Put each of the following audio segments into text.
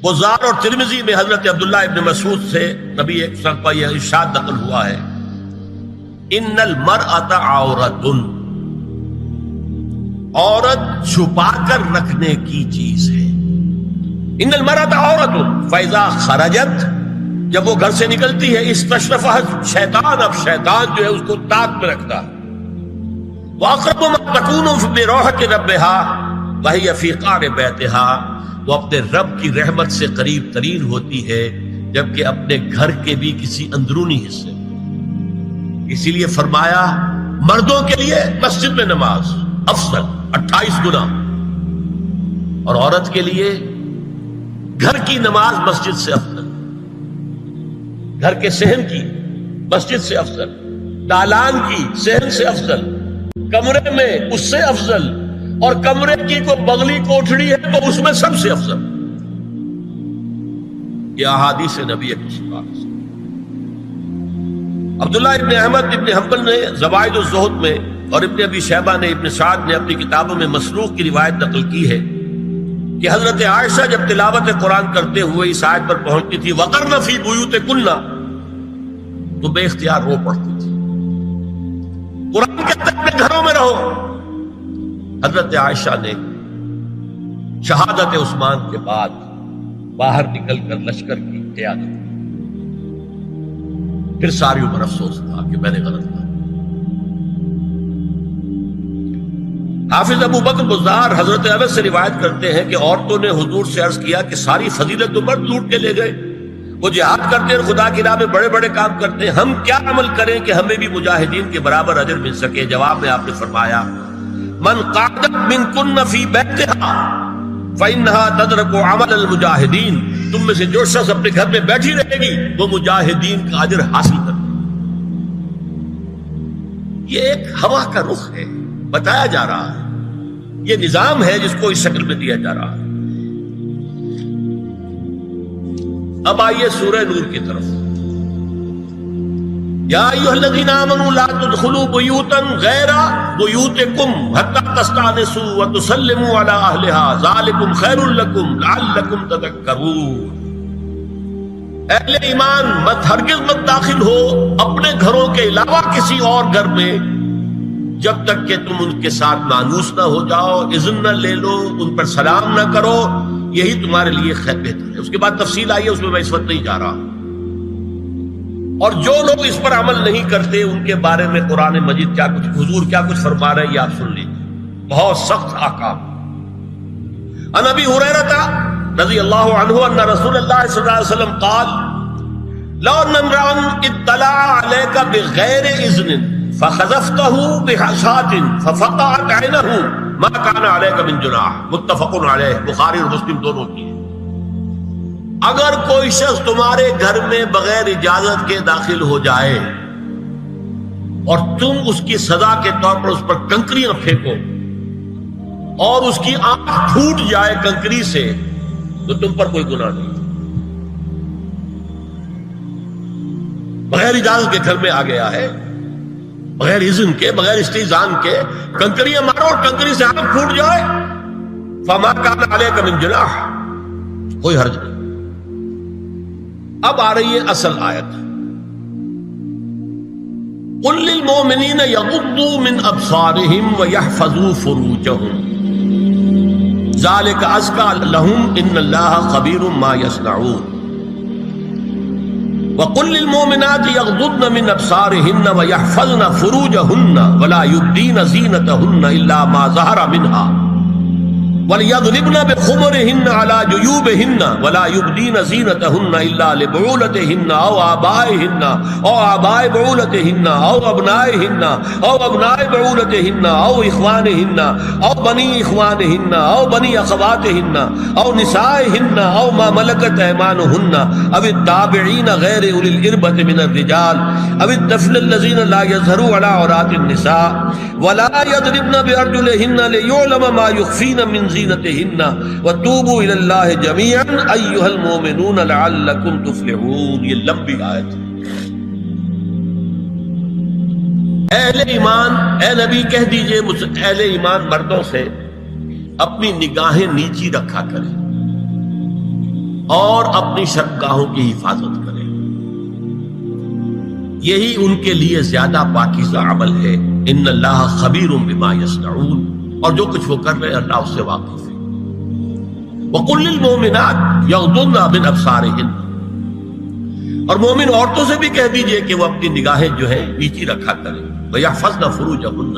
بزار اور ترمذی میں حضرت عبداللہ ابن مسعود سے نبی ایک وسلم کا یہ ارشاد نقل ہوا ہے، ان المرأۃ عورۃ، عورت چھپا کر رکھنے کی چیز ہے۔ ان المرأۃ عورۃ فاذا خرجت، جب وہ گھر سے نکلتی ہے، استشرفها شیطان، اب شیطان جو ہے اس کو تاک میں رکھتا ہے۔ واقرب ما تکون بروحۃ ربها وهي في قعر بیتها، وہ اپنے رب کی رحمت سے قریب ترین ہوتی ہے جبکہ اپنے گھر کے بھی کسی اندرونی حصے۔ اسی لیے فرمایا مردوں کے لیے مسجد میں نماز افضل 28 گنا، اور عورت کے لیے گھر کی نماز مسجد سے افضل، گھر کے صحن کی مسجد سے افضل، دالان کی صحن سے افضل، کمرے میں اس سے افضل، اور کمرے کی کوئی بغلی کوٹھڑی ہے تو اس میں سب سے افضل۔ یہ احادیث نبی کریم۔ عبداللہ ابن احمد ابن حنبل نے زوائد الزہد میں اور ابن ابی شیبہ نے ابن سعد نے اپنی کتابوں میں مسروق کی روایت نقل کی ہے کہ حضرت عائشہ جب تلاوت قرآن کرتے ہوئے اس آیت پر پہنچتی تھی وَقَرْنَ فِي بُيُوتِكُنَّ، تو بے اختیار رو پڑتی تھی۔ قرآن کہتا ہے اپنے گھروں میں رہو۔ حضرت عائشہ نے شہادت عثمان کے بعد باہر نکل کر لشکر کی قیادت کی، پھر ساری عمر افسوس تھا کہ میں نے غلط کیا۔ حافظ ابو بکر بزار حضرت انس سے روایت کرتے ہیں کہ عورتوں نے حضور سے عرض کیا کہ ساری فضیلت تو مرد لوٹ کے لے گئے، وہ جہاد کرتے ہیں، خدا کی راہ میں بڑے بڑے کام کرتے ہیں، ہم کیا عمل کریں کہ ہمیں بھی مجاہدین کے برابر اجر مل سکے؟ جواب میں آپ نے فرمایا من قعدت منکن فی بیتہا فإنہا تدرک عمل المجاہدین، تم میں سے جو شخص اپنے گھر میں بیٹھی رہے گی وہ مجاہدین کا اجر حاصل کر لے۔ یہ ایک ہوا کا رخ ہے، بتایا جا رہا ہے، یہ نظام ہے جس کو اس شکل میں دیا جا رہا ہے۔ اب آئیے سورہ نور کی طرف۔ یا ایھا الذین آمنوا لا تدخلوا بیوتا غیر بیوتکم حتی تستأنسوا وتسلموا علی اہلہا ذالکم خیر لکم لعلکم تذکرون۔ اہل ایمان مت ہرگز مت داخل ہو اپنے گھروں کے علاوہ کسی اور گھر میں جب تک کہ تم ان کے ساتھ مانوس نہ ہو جاؤ، اذن نہ لے لو، ان پر سلام نہ کرو، یہی تمہارے لیے خیر بہتر ہے۔ اس کے بعد تفصیل آئی ہے، اس میں میں اس وقت نہیں جا رہا۔ اور جو لوگ اس پر عمل نہیں کرتے ان کے بارے میں قرآن مجید کیا کچھ، حضور کیا کچھ فرما رہے ہیں یہ آپ سن لیجیے، بہت سخت احکام۔ عن ابی ہریرہ رضی اللہ عنہ ان رسول اللہ صلی اللہ علیہ وسلم قال لو ان امرأ اطلع عليك بغیر اذن فخذفته بحشاة ففقعت عینه ما كان عليك من جناح، متفق علیہ، بخاری اور مسلم دونوں کی۔ اگر کوئی شخص تمہارے گھر میں بغیر اجازت کے داخل ہو جائے اور تم اس کی سزا کے طور پر اس پر کنکریاں پھینکو اور اس کی آنکھ پھوٹ جائے کنکری سے، تو تم پر کوئی گناہ نہیں۔ بغیر اجازت کے گھر میں آ گیا ہے، بغیر اذن کے، بغیر استئذان کے کنکریاں مارو اور کنکری سے آنکھ پھوٹ جائے، فما کان علیک من جناح، کوئی حرج نہیں۔ اب آ رہی ہے اصل آیت، قل للمؤمنین یغضوا من ابصارهم ویحفظوا فروجهم ذلک ازکی لهم ان اللہ خبیر ما یصنعون وقل للمؤمنات یغضضن من ابصارهن ویحفظن فروجهن ولا یبدین زینتهن الا ما ظہر منها وَلْيَضْرِبْنَ بِخُمُرِهِنَّ عَلَى جُيُوبِهِنَّ وَلَا يُبْدِينَ زِينَتَهُنَّ إِلَّا لِبُعُولَتِهِنَّ أَوْ آبَائِهِنَّ أَوْ آبَاءِ بُعُولَتِهِنَّ أَوْ أَبْنَائِهِنَّ أَوْ أَبْنَاءِ بُعُولَتِهِنَّ أَوْ إِخْوَانِهِنَّ أَوْ بَنِي إِخْوَانِهِنَّ أَوْ بَنِي أَخَوَاتِهِنَّ أَوْ نِسَائِهِنَّ أَوْ مَا مَلَكَتْ أَيْمَانُهُنَّ أَوِ التَّابِعِينَ غَيْرِ أُولِي الْإِرْبَةِ مِنَ الرِّجَالِ أَوِ الطَّفْلِ الَّذِينَ لَا يَظْهَرُوا عَلَى عَوْرَاتِ النِّسَاءِ وَلَا يَضْرِبْنَ بِأَرْجُلِهِنَّ لِيُعْلَمَ مَا يُخْفِينَ مِنْ زینتہن وتوبوا الی اللہ جميعا ایھا المؤمنون لعلکم تفلحون۔ یہ لمبی آیت ہے۔ اہل ایمان، اے نبی کہہ دیجئے اہل ایمان مردوں سے اپنی نگاہیں نیچی رکھا کریں اور اپنی شرمگاہوں کی حفاظت کریں، یہی ان کے لیے زیادہ پاکیزہ عمل ہے۔ ان اللہ خبیر بما یصنعون، اور جو کچھ وہ کر رہے ہیں اللہ اس سے واقف ہے۔ وَقُلْ لِلْمُؤْمِنَاتِ يَغْضُضْنَ مِنْ أَبْصَارِهِنَّ، اور مومن عورتوں سے بھی کہہ دیجئے کہ وہ اپنی نگاہیں جو ہے نیچی رکھا کریں، وَيَحْفَظْنَ فُرُوجَهُنَّ،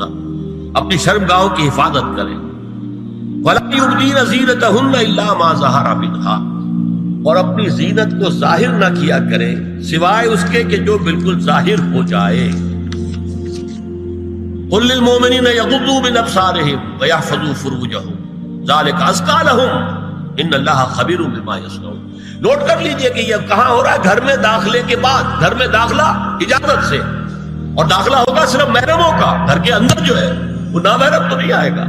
اپنی شرمگاہوں کی حفاظت کریں، وَلَا يُبْدِينَ زِينَتَهُنَّ إِلَّا مَا ظَهَرَ مِنْهَا، اور اپنی زینت کو ظاہر نہ کیا کریں سوائے اس کے کہ جو بالکل ظاہر ہو جائے۔ قُلْ لِلْمُؤْمِنِينَ يَغُضُّوا مِنْ أَبْصَارِهِمْ وَيَحْفَظُوا فُرُوجَهُمْ ذَلِكَ أَزْكَىٰ لَهُمْ إِنَّ اللَّهَ خَبِيرٌ بِمَا يَصْنَعُونَ۔ نوٹ کر لیجئے کہ یہ کہاں ہو رہا ہے؟ گھر میں داخلے کے بعد۔ گھر میں داخلہ اجازت سے، اور داخلہ ہوگا صرف محرموں کا، گھر کے اندر جو ہے وہ نامحرم تو نہیں آئے گا۔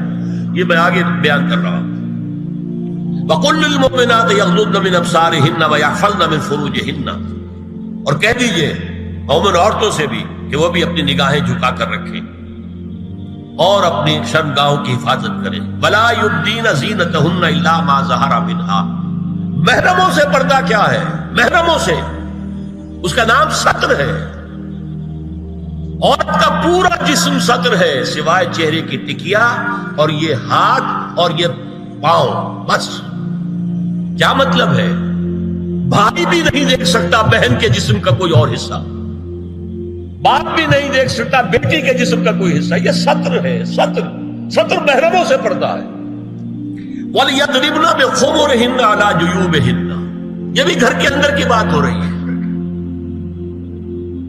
یہ میں آگے بیان کر رہا ہوں۔ وَقُلْ لِلْمُؤْمِنَاتِ يَغْضُضْنَ مِنْ أَبْصَارِهِنَّ وَيَحْفَظْنَ مِنْ فُرُوجِهِنَّ، اور کہہ دیجئے مومن عورتوں سے بھی کہ وہ بھی اپنی نگاہیں جھکا کر رکھیں اور اپنی شرمگاہوں کی حفاظت کریں۔ وَلَا يُبْدِينَ زِينَتَهُنَّ إِلَّا مَا ظَهَرَ مِنْهَا، محرموں سے پردہ کیا ہے؟ محرموں سے اس کا نام ستر ہے۔ عورت کا پورا جسم ستر ہے سوائے چہرے کی ٹکیا اور یہ ہاتھ اور یہ پاؤں، بس۔ کیا مطلب ہے؟ بھائی بھی نہیں دیکھ سکتا بہن کے جسم کا کوئی اور حصہ، باپ بھی نہیں دیکھ سکتا بیٹی کے جسم کا کوئی حصہ۔ یہ ستر ہے، ستر محرموں سے پردہ ہے۔ وَلْيَضْرِبْنَ بِخُمُرِهِنَّ عَلَىٰ جُيُوبِهِنَّ، یہ بھی گھر کے اندر کی بات ہو رہی ہے،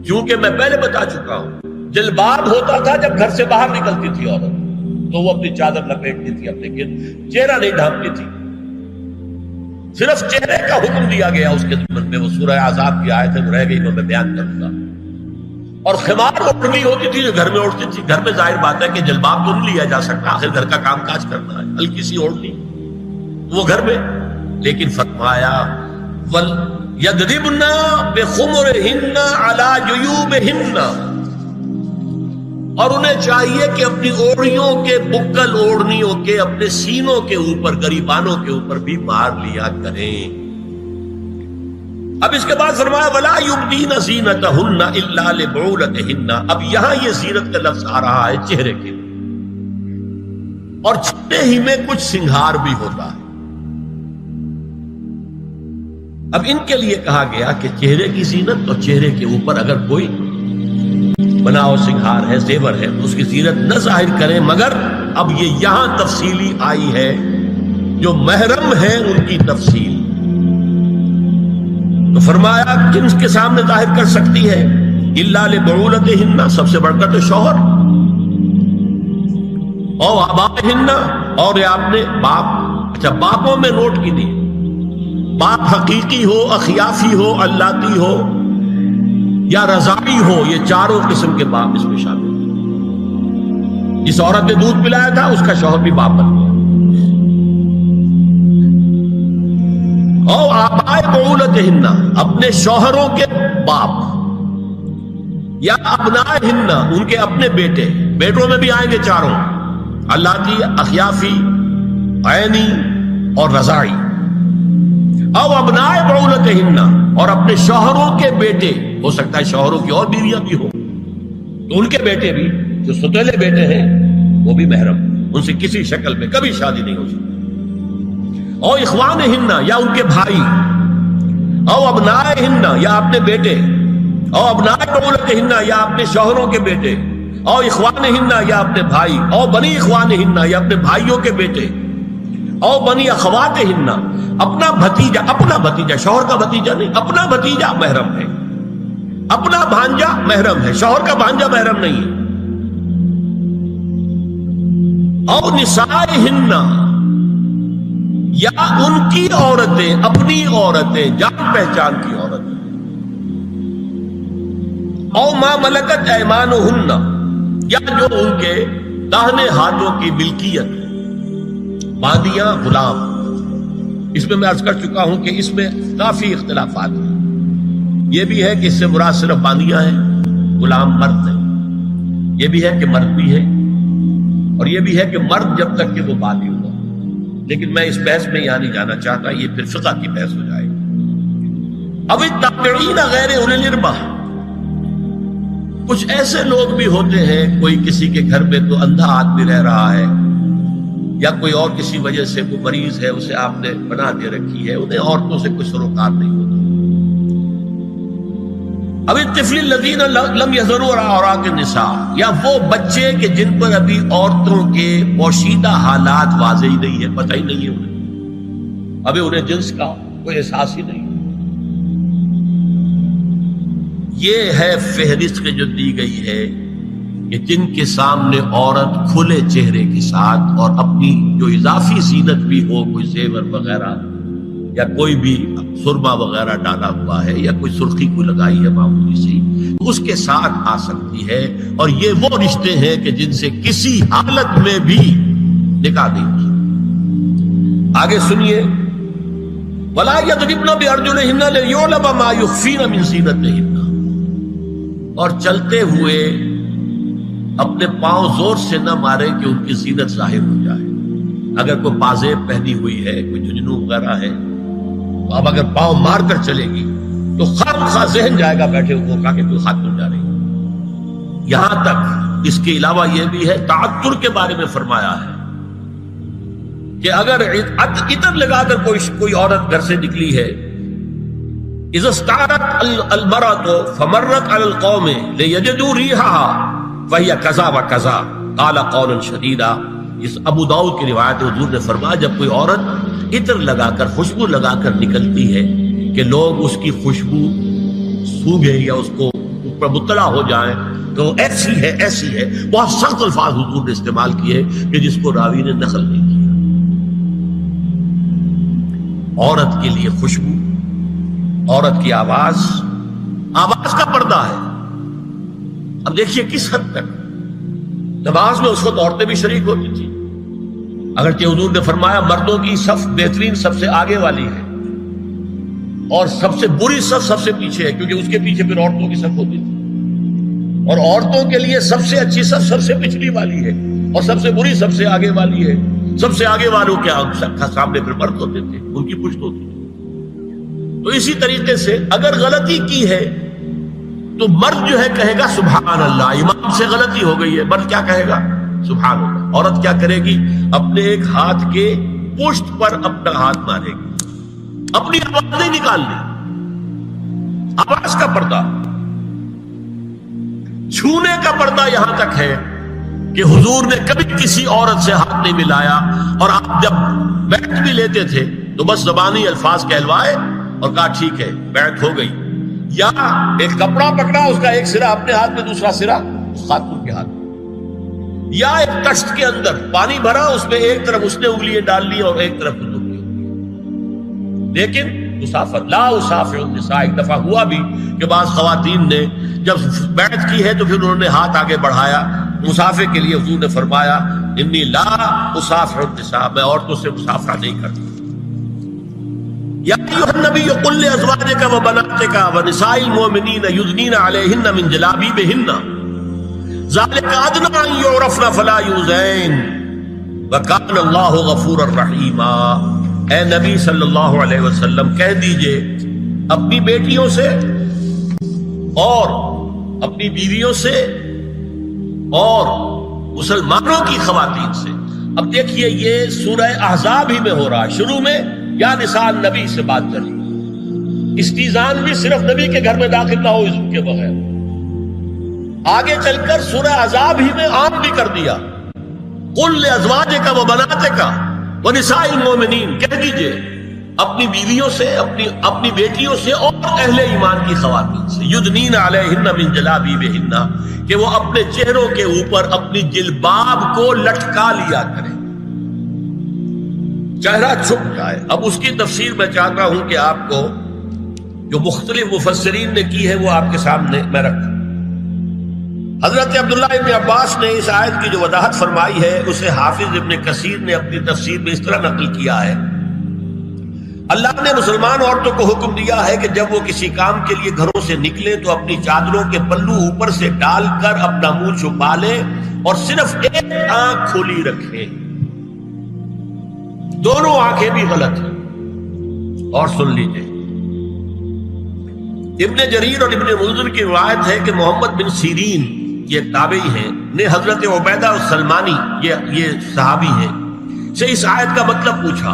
کیونکہ میں پہلے بتا چکا ہوں جلباب ہوتا تھا جب گھر سے باہر نکلتی تھی عورت، تو وہ اپنی چادر لپیٹتی تھی اپنے گرد، چہرہ نہیں ڈھانپتی تھی، صرف چہرے کا حکم دیا گیا اس کے ضمن میں۔ وہ سورہ احزاب کی آیت ہے، وہ رہ گئی، وہ میں بیان کروں گا۔ اور خمار اوڑھنی ہوتی تھی جو گھر میں اوڑھتی تھی۔ گھر میں ظاہر بات ہے کہ جلباب تو نہیں لیا جا سکتا، آخر گھر کا کام کاج کرنا ہے، ہلکی سی اوڑھنی وہ گھر میں، لیکن فرمایا وَلْيَضْرِبْنَ بِخُمُرِهِنَّ عَلَىٰ جُيُوبِهِنَّ، اور انہیں چاہیے کہ اپنی اوڑھیوں کے، بکل اوڑھنیوں کے اپنے سینوں کے اوپر، گریبانوں کے اوپر بھی مار لیا کریں۔ اب اس کے بعد فرمایا وَلَا يُبْدِينَ زِينَتَهُنَّ إِلَّا لِبُعُولَتِهِنَّ، اب یہاں یہ زینت کا لفظ آ رہا ہے چہرے کے، اور چہرے ہی میں کچھ سنگھار بھی ہوتا ہے۔ اب ان کے لیے کہا گیا کہ چہرے کی زینت اور چہرے کے اوپر اگر کوئی بناؤ سنگھار ہے، زیور ہے، تو اس کی زینت نہ ظاہر کریں، مگر اب یہ یہاں تفصیلی آئی ہے، جو محرم ہے ان کی تفصیل۔ تو فرمایا کن کے سامنے ظاہر کر سکتی ہے؟ الا لبعولتہن، سب سے بڑھ کر تو شوہر، او آبائہن، اور یہ آپ نے باپ، اچھا باپوں میں نوٹ کی نہیں، باپ حقیقی ہو، اخیافی ہو، اللاتی ہو یا رضاعی ہو، یہ چاروں قسم کے باپ اس میں شامل ہیں۔ جس عورت نے دودھ پلایا تھا اس کا شوہر بھی باپ بن گیا۔ او آبائے بعولتہن، اپنے شوہروں کے باپ، یا ابنائہن، ان کے اپنے بیٹے، بیٹوں میں بھی آئیں گے چاروں، اللاتی، اخیافی، عینی اور رضاعی۔ او ابنائے بعولتہن، اور اپنے شوہروں کے بیٹے، ہو سکتا ہے شوہروں کی اور بیویاں بھی ہوں، تو ان کے بیٹے بھی، جو ستیلے بیٹے ہیں وہ بھی محرم، ان سے کسی شکل میں کبھی شادی نہیں ہو سکتی۔ او اخوانہن، یا ان کے بھائی، او ابنائہن، یا اپنے بیٹے، او ابنائے بعولتہن، یا اپنے شوہروں کے بیٹے، او اخوانہن، یا اپنے بھائی، او بنی اخوانہن، یا اپنے بھائیوں کے بیٹے، او بنی اخواتہن، اپنا بھتیجا، اپنا بھتیجا، شوہر کا بھتیجا نہیں، اپنا بھتیجا محرم ہے، اپنا بھانجا محرم ہے، شوہر کا بھانجا محرم نہیں ہے۔ او نسائہن، یا ان کی عورتیں، اپنی عورتیں، جان پہچان کی عورتیں۔ او ما ملکت ایمانہن، یا جو ان کے داہنے ہاتھوں کی ملکیت، باندیاں، غلام۔ اس میں عرض کر چکا ہوں کہ اس میں کافی اختلافات ہیں۔ یہ بھی ہے کہ اس سے مراد صرف باندیاں ہیں، غلام مرد ہیں، یہ بھی ہے کہ مرد بھی ہے، اور یہ بھی ہے کہ مرد جب تک کہ وہ باندی ہوا۔ لیکن میں اس بحث میں یہاں نہیں جانا چاہتا، یہ پھر فقہ کی بحث ہو جائے گی۔ اب التابعین غیر اولی الارباح، کچھ ایسے لوگ بھی ہوتے ہیں، کوئی کسی کے گھر میں تو اندھا آدمی رہ رہا ہے، یا کوئی اور کسی وجہ سے کوئی مریض ہے، اسے آپ نے پناہ دے رکھی ہے، انہیں عورتوں سے کوئی سروکار نہیں ہوتا۔ اب الطفل الذین لم یظہروا علی عورات النساء، یا وہ بچے کہ جن پر ابھی عورتوں کے پوشیدہ حالات واضح ہی نہیں ہے، پتہ ہی نہیں ہے انہیں، ابھی انہیں جنس کا کوئی احساس ہی نہیں۔ یہ ہے فہرست جو دی گئی ہے کہ جن کے سامنے عورت کھلے چہرے کے ساتھ اور اپنی جو اضافی زینت بھی ہو، کوئی زیور وغیرہ یا کوئی بھی سرما وغیرہ ڈالا ہوا ہے یا کوئی سرخی کو لگائی ہے معمولی سی، اس کے ساتھ آ سکتی ہے، اور یہ وہ رشتے ہیں کہ جن سے کسی حالت میں بھی نکاح نہیں ہو سکتا۔ آگے سنیے، وَلَا يَضْرِبْنَ بِأَرْجُلِهِنَّ لِيُعْلَمَ مَا يُخْفِينَ مِنْ زِينَتِهِنَّ، اور چلتے ہوئے اپنے پاؤں زور سے نہ مارے کہ ان کی زینت ظاہر ہو جائے۔ اگر کوئی پازیب پہنی ہوئی ہے، کوئی جھنجھنو وغیرہ ہے، تو اب اگر پاؤں مار کر چلے گی تو خواہ ذہن جائے گا بیٹھے ہوئے کا کہ کوئی خاتون جا رہی ہے۔ یہاں تک اس کے علاوہ یہ بھی ہے، تعطر کے بارے میں فرمایا ہے کہ اگر عطر لگا کر کوئی عورت گھر سے نکلی ہے، اذا استعارت المرأة فمرت على القوم ليجدوا ريحها فهي كذا وكذا قال قولا شديدا۔ اس ابو داؤد کی روایت حضور نے فرمایا جب کوئی عورت عطر لگا کر، خوشبو لگا کر نکلتی ہے کہ لوگ اس کی خوشبو سونگیں یا اس کو اوپر مطلع ہو جائیں تو ایسی ہے ایسی ہے، بہت سخت الفاظ حضور نے استعمال کیے کہ جس کو راوی نے نقل نہیں کیا۔ عورت کے لیے خوشبو، عورت کی آواز کا پردہ ہے۔ اب دیکھیے کس حد تک نماز میں اس وقت عورتیں بھی شریک ہوتی تھی، اگرچہ حضور نے فرمایا مردوں کی صف بہترین سب سے آگے والی ہے اور سب سے بری صف سب سے پیچھے ہے، کیونکہ اس کے پیچھے پھر عورتوں کی صف ہوتی تھی، اور عورتوں کے لیے سب سے اچھی صف سب سے پچھلی والی ہے اور سب سے بری سب سے آگے والی ہے۔ سب سے آگے والوں کے سامنے پھر مرد ہوتے تھے، ان کی پشت ہوتی تھی۔ تو اسی طریقے سے اگر غلطی کی ہے تو مرد جو ہے کہے گا سبحان اللہ، امام سے غلطی ہو گئی ہے، مرد کیا کہے گا؟ سبحان اللہ۔ عورت کیا کرے گی؟ اپنے ایک ہاتھ کے پشت پر اپنا ہاتھ مارے گی، اپنی آواز نہیں نکالنی، آواز کا پردہ، چھونے کا پردہ یہاں تک ہے کہ حضور نے کبھی کسی عورت سے ہاتھ نہیں ملایا، اور آپ جب بیعت بھی لیتے تھے تو بس زبانی الفاظ کہلوائے اور کہا ٹھیک ہے بیعت ہو گئی، یا ایک کپڑا پکڑا، اس کا ایک سرا اپنے ہاتھ میں دوسرا سرا اس خاتون کے ہاتھ میں، یا ایک کشت کے اندر پانی بھرا، اس میں ایک طرف اس نے انگلیاں ڈال لی اور ایک طرف حضور کی انگلیاں۔ لیکن مسافر لا اسافر النساء، ایک دفعہ ہوا بھی کہ بعض خواتین نے جب بیعت کی ہے تو پھر انہوں نے ہاتھ آگے بڑھایا مسافر کے لیے، حضور نے فرمایا انی لا اسافر النساء، میں عورتوں سے مسافرہ نہیں کرتا۔ یا ایھا النبی قل لازواجک وبناتک ونساء المؤمنین یدنین علیہن من جلابیبہن ذلک ادنی ان یعرفن فلا یؤذین وکان اللہ غفورا رحیما۔ اے نبی صلی اللہ علیہ وسلم کہہ دیجئے اپنی بیٹیوں سے اور اپنی بیویوں سے اور مسلمانوں کی خواتین سے۔ اب دیکھیے یہ سورہ احزاب ہی میں ہو رہا ہے، شروع میں یا نساء نبی سے بات کری، استیزان بھی صرف نبی کے گھر میں داخل نہ ہو اذن کے بغیر، آگے چل کر سورہ احزاب ہی میں عام بھی کر دیا، قل لازواجک وبناتک ونساء المؤمنین، کہہ دیجئے اپنی بیویوں سے، اپنی بیٹیوں سے اور اہل ایمان کی خواتین سے، یدنین علیہن من جلابیبہن، کہ وہ اپنے چہروں کے اوپر اپنی جلباب کو لٹکا لیا کریں، چہرہ چھپ جائے۔ اب اس کی تفسیر میں چاہتا ہوں کہ آپ کو جو مختلف مفسرین نے کی ہے وہ آپ کے سامنے میں رکھوں۔ حضرت عبداللہ ابن عباس نے اس آیت کی جو وضاحت فرمائی ہے اسے حافظ ابن کثیر نے اپنی تفسیر میں اس طرح نقل کیا ہے، اللہ نے مسلمان عورتوں کو حکم دیا ہے کہ جب وہ کسی کام کے لیے گھروں سے نکلے تو اپنی چادروں کے پلو اوپر سے ڈال کر اپنا منہ چھپا لے اور صرف ایک آنکھ کھلی رکھے، دونوں آنکھیں بھی غلط ہیں۔ اور سن لیجئے ابن جریر اور ابن منذر کی روایت ہے کہ محمد بن سیرین یہ تابعی ہیں نے حضرت عبیدہ السلمانی یہ صحابی ہیں سے اس آیت کا مطلب پوچھا.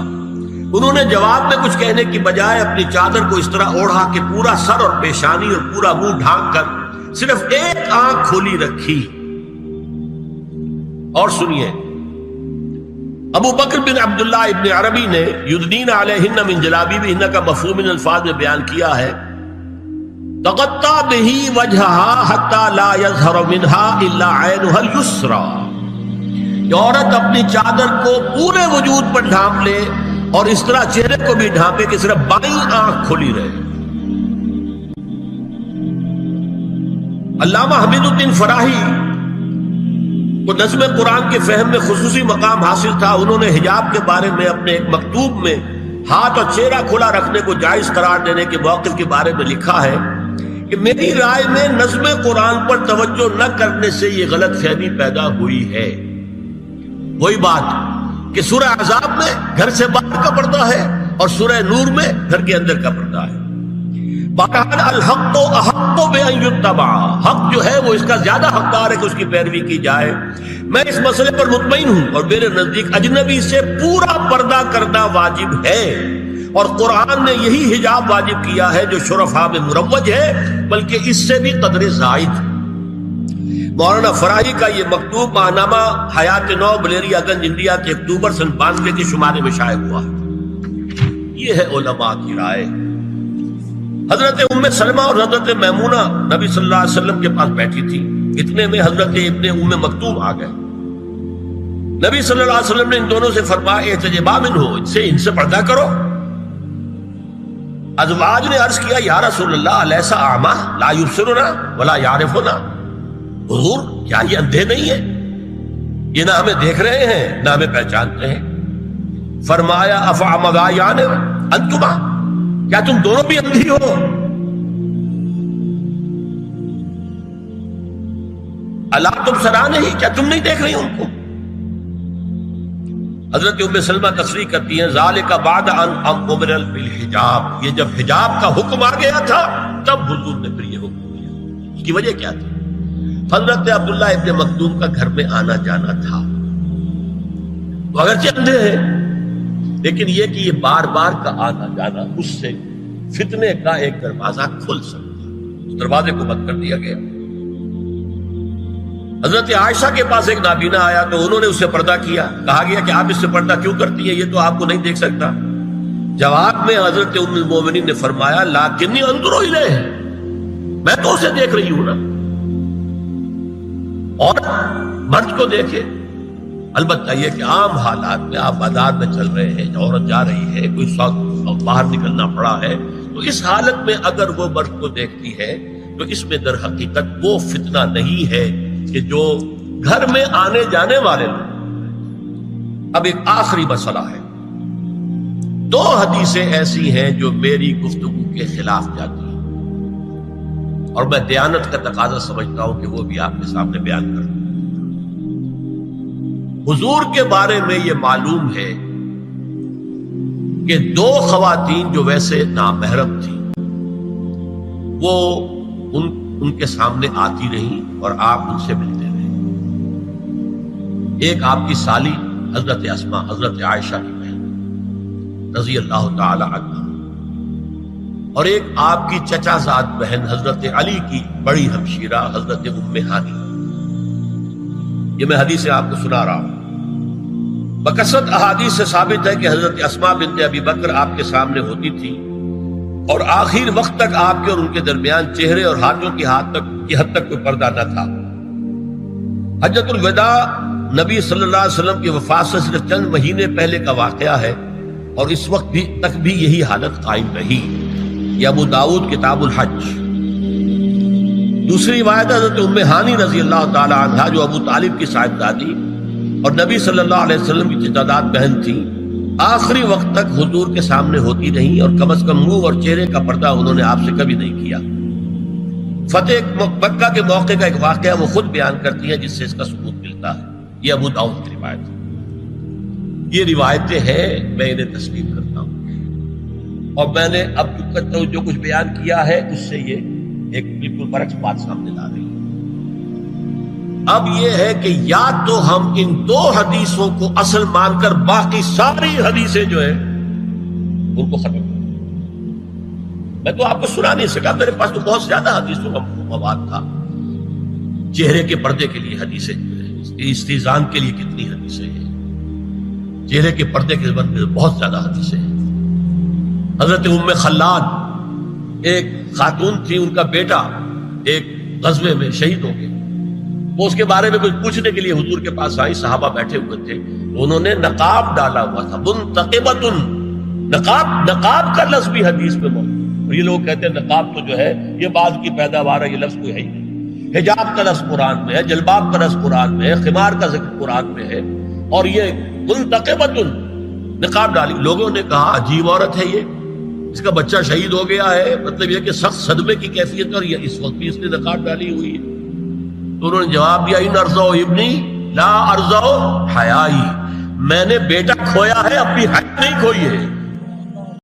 انہوں نے جواب میں کچھ کہنے کی بجائے اپنی چادر کو اس طرح اوڑھا کہ پورا سر اور پیشانی اور پورا منہ ڈھانک کر صرف ایک آنکھ کھولی رکھی. اور سنیے ابو بکر بن عبداللہ ابن عربی نے یدنین علیہن من جلابیبہن کا مفہوم ان الفاظ میں بیان کیا ہے تغطى به وجهها حتى لا يظهر منها الا عينها اليسرى. عورت اپنی چادر کو پورے وجود پر ڈھانپ لے اور اس طرح چہرے کو بھی ڈھانپے کہ صرف بائیں آنکھ کھلی رہے. علامہ حمید الدین فراہی کو نظم قرآن کے فہم میں خصوصی مقام حاصل تھا. انہوں نے حجاب کے بارے میں اپنے ایک مکتوب میں ہاتھ اور چہرہ کھلا رکھنے کو جائز قرار دینے کے موقف کے بارے میں لکھا ہے کہ میری رائے میں نظم قرآن پر توجہ نہ کرنے سے یہ غلط فہمی پیدا ہوئی ہے. وہی بات کہ سورہ احزاب میں گھر سے باہر کا پردہ ہے اور سورہ نور میں گھر کے اندر کا پردہ ہے. بہرحال الحق احق بان یتبع، حق جو ہے وہ اس کا زیادہ حقدار ہے کہ اس کی پیروی کی جائے. میں اس مسئلے پر مطمئن ہوں اور میرے نزدیک اجنبی سے پورا پردہ کرنا واجب ہے اور قرآن نے یہی حجاب واجب کیا ہے جو شرفاء میں مروج ہے بلکہ اس سے بھی قدر زائد. مولانا فراہی کا یہ مکتوب ماہنامہ حیات نو بلیریا گنج انڈیا کے اکتوبر سن 92 کے شمارے میں شائع ہوا. یہ ہے علماء کی رائے. حضرت ام سلمہ اور حضرت میمونہ نبی صلی اللہ علیہ وسلم کے پاس بیٹھی تھی. اتنے میں حضرت ابن ام مکتوم آ گئے. نبی صلی اللہ علیہ وسلم نے ان دونوں سے فرمایا احتجبا منہ، ان سے پردہ کرو. ازواج نے عرض کیا یا رسول اللہ الیسا اعمی لا یبصرنا ولا یعرفنا، حضور کیا یہ اندھے نہیں ہیں؟ یہ نہ ہمیں دیکھ رہے ہیں نہ ہمیں پہچانتے ہیں. فرمایا افعمغایان انتما، کیا تم دونوں بھی اندھی ہو؟ اللہ تم سرا نہیں، کیا تم نہیں دیکھ رہی ان کو؟ حضرت ام سلمہ تصریح کرتی ہیں ذالک بعد ان امر بالحجاب، یہ جب حجاب کا حکم آ گیا تھا تب حضور نے پھر یہ حکم دیا. اس کی وجہ کیا تھی؟ حضرت عبداللہ ابن مکتوم کا گھر میں آنا جانا تھا. وہ اگرچہ اندھے ہیں لیکن یہ کہ یہ بار بار کا آنا جانا اس سے فتنے کا ایک دروازہ کھل سکتا ہے. اس دروازے کو بند کر دیا گیا. حضرت عائشہ کے پاس ایک نابینا آیا تو انہوں نے اس سے پردہ کیا. کہا گیا کہ آپ اس سے پردہ کیوں کرتی ہیں، یہ تو آپ کو نہیں دیکھ سکتا. جواب میں حضرت ام المومنین نے فرمایا لاکنی انظر الیہ، میں تو اسے دیکھ رہی ہوں نا. اور مرد کو دیکھے. البتہ یہ کہ عام حالات میں آپ بازار میں چل رہے ہیں، عورت جا رہی ہے، کوئی سوق باہر نکلنا پڑا ہے، تو اس حالت میں اگر وہ مرد کو دیکھتی ہے تو اس میں در حقیقت وہ فتنہ نہیں ہے کہ جو گھر میں آنے جانے والے لوگ. اب ایک آخری مسئلہ ہے. 2 حدیثیں ایسی ہیں جو میری گفتگو کے خلاف جاتی ہیں اور میں دیانت کا تقاضا سمجھتا ہوں کہ وہ بھی آپ کے سامنے بیان کروں. حضور کے بارے میں یہ معلوم ہے کہ 2 خواتین جو ویسے نامحرم تھیں وہ ان کے سامنے آتی رہیں اور آپ ان سے ملتے رہے. ایک آپ کی سالی حضرت اسماء حضرت عائشہ کی بہن رضی اللہ تعالی عنہ، اور ایک آپ کی چچا زاد بہن حضرت علی کی بڑی ہمشیرہ حضرت ام ہانی. یہ میں حدیث آپ کو سنا رہا ہوں. بکثرت احادیث سے ثابت ہے کہ حضرت اسماء بنت ابی بکر آپ کے سامنے ہوتی تھی اور آخر وقت تک آپ کے اور ان کے درمیان چہرے اور ہاتھوں کی حد تک کوئی پردہ نہ تھا. حجۃ الوداع نبی صلی اللہ علیہ وسلم کی وفات سے صرف چند مہینے پہلے کا واقعہ ہے اور اس وقت تک بھی یہی حالت قائم رہی. یہ ابو داؤد کتاب الحج. دوسری روایت حضرت ام ہانی رضی اللہ تعالی عنہا جو ابو طالب کی صاحبزادی اور نبی صلی اللہ علیہ وسلم کی چچاداد بہن تھی، آخری وقت تک حضور کے سامنے ہوتی رہیں اور کم از کم منہ اور چہرے کا پردہ انہوں نے آپ سے کبھی نہیں کیا. فتح مکہ کے موقع کا ایک واقعہ وہ خود بیان کرتی ہیں جس سے اس کا ثبوت ملتا ہے. یہ ابو داؤد کی روایت ہے. یہ روایتیں ہیں، میں انہیں تسلیم کرتا ہوں. اور میں نے اب جو کچھ بیان کیا ہے اس سے یہ ایک بالکل برعکس بات سامنے لا رہی ہے۔ اب یہ ہے کہ یا تو ہم ان دو حدیثوں کو اصل مان کر باقی ساری حدیثیں جو ہیں ان کو ختم کریں۔ میں تو آپ کو سنا نہیں سکا، میرے پاس تو بہت زیادہ حدیثوں کا مواد تھا۔ چہرے کے پردے کے لیے حدیثیں، استیزان کے لیے کتنی حدیثیں ہیں، چہرے کے پردے کے بارے میں بہت زیادہ حدیثیں ہیں۔ حضرت ام خلاد ایک خاتون تھی، ان کا بیٹا ایک غزوے میں شہید ہو گیا، وہ اس کے بارے میں کچھ پوچھنے کے لیے حضور کے پاس آئی، صحابہ بیٹھے ہوئے تھے، انہوں نے نقاب ڈالا ہوا تھا، منتقبۃ، نقاب کا لفظ بھی حدیث میں موجود ہے۔ اور یہ لوگ کہتے ہیں نقاب تو جو ہے یہ بعد کی پیداوار ہے، یہ لفظ کوئی ہے ہی نہیں۔ حجاب کا لفظ قرآن میں ہے، جلباب کا لفظ قرآن میں ہے، خمار کا ذکر قرآن میں ہے، اور یہ منتقبۃ نقاب ڈالی۔ لوگوں نے کہا عجیب عورت ہے یہ، اس کا بچہ شہید ہو گیا ہے، مطلب یہ کہ سخت صدمے کی کیفیت ہے، اور یہ اس وقت بھی اس نے نقاب ڈالی ہوئی ہے۔ تو انہوں نے جواب دیا ان ارزو ابنی لا ارزو حیائی، میں نے بیٹا کھویا ہے، اپنی حیا نہیں کھوئی ہے۔